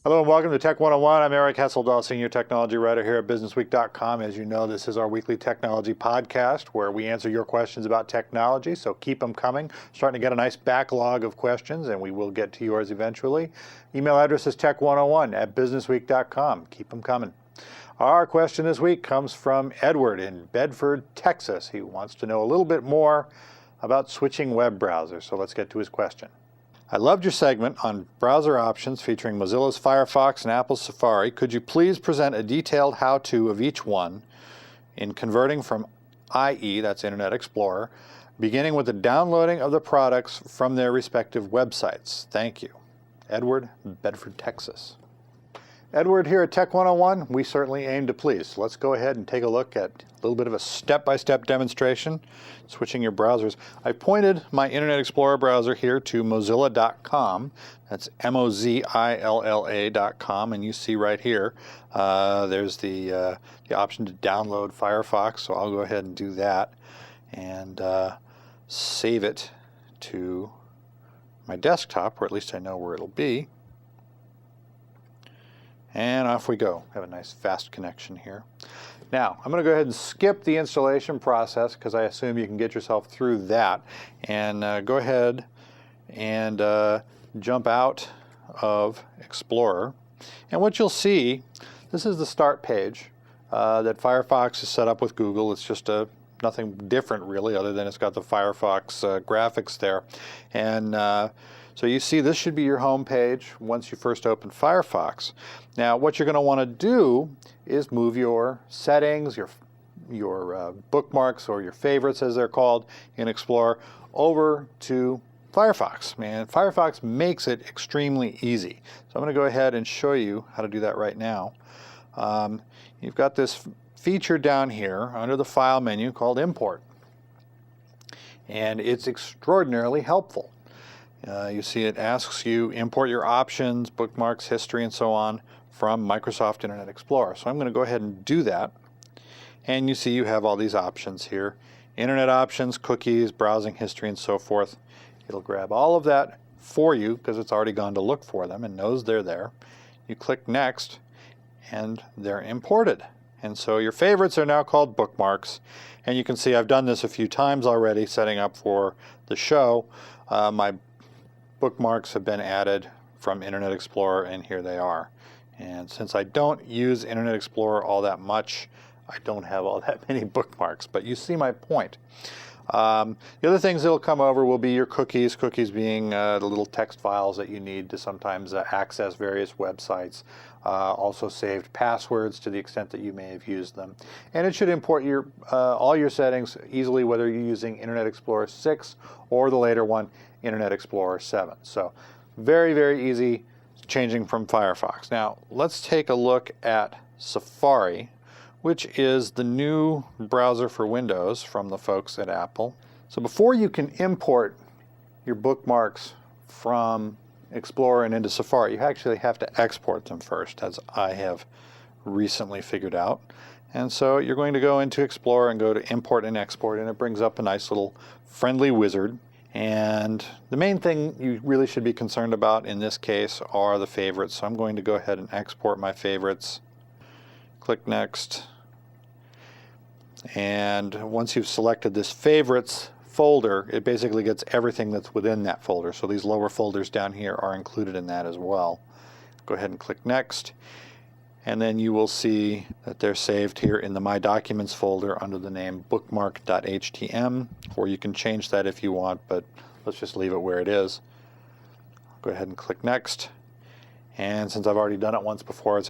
Hello and welcome to Tech 101. I'm Eric Hesseldahl, Senior Technology Writer here at BusinessWeek.com. As you know, this is our weekly technology podcast where we answer your questions about technology, so keep them coming. Starting to get a nice backlog of questions, and we will get to yours eventually. Email address is tech101@businessweek.com. Keep them coming. Our question this week comes from Edward in Bedford, Texas. He wants to know a little bit more about switching web browsers, so let's get to his question. I loved your segment on browser options featuring Mozilla's Firefox and Apple's Safari. Could you please present a detailed how-to of each one in converting from IE, that's Internet Explorer, beginning with the downloading of the products from their respective websites? Thank you. Edward, Bedford, Texas. Edward here at Tech 101, we certainly aim to please. Let's go ahead and take a look at a little bit of a step-by-step demonstration, switching your browsers. I pointed my Internet Explorer browser here to Mozilla.com. That's Mozilla.com, and you see right here, there's the option to download Firefox, so I'll go ahead and do that and save it to my desktop, or at least I know where it'll be. And off we go. Have a nice fast connection here. Now, I'm going to go ahead and skip the installation process because I assume you can get yourself through that. And go ahead and jump out of Explorer. And what you'll see, this is the start page that Firefox is set up with Google. It's just nothing different really, other than it's got the Firefox graphics there. And so you see this should be your home page once you first open Firefox. Now what you're going to want to do is move your settings, your bookmarks or your favorites as they're called in Explorer over to Firefox. Man, Firefox makes it extremely easy. So I'm going to go ahead and show you how to do that right now. You've got this feature down here under the File menu called Import. And it's extraordinarily helpful. You see it asks you import your options, bookmarks, history, and so on from Microsoft Internet Explorer. So I'm going to go ahead and do that. And you see you have all these options here. Internet options, cookies, browsing history, and so forth. It'll grab all of that for you because it's already gone to look for them and knows they're there. You click Next, and they're imported. And so your favorites are now called bookmarks. And you can see I've done this a few times already setting up for the show. My bookmarks have been added from Internet Explorer, and here they are. And since I don't use Internet Explorer all that much, I don't have all that many bookmarks, but you see my point. The other things that'll come over will be your cookies being the little text files that you need to sometimes access various websites. Also saved passwords to the extent that you may have used them. And it should import all your settings easily, whether you're using Internet Explorer 6 or the later one, Internet Explorer 7. So very, very easy changing from Firefox. Now let's take a look at Safari, which is the new browser for Windows from the folks at Apple. So before you can import your bookmarks from Explorer and into Safari, you actually have to export them first, as I have recently figured out. And so you're going to go into Explorer and go to Import and Export, and it brings up a nice little friendly wizard. And the main thing you really should be concerned about in this case are the favorites. So I'm going to go ahead and export my favorites. Click Next. And once you've selected this favorites folder, it basically gets everything that's within that folder. So these lower folders down here are included in that as well. Go ahead and click Next. And then you will see that they're saved here in the My Documents folder under the name bookmark.htm, or you can change that if you want, but let's just leave it where it is. Go ahead and click Next. And since I've already done it once before, it's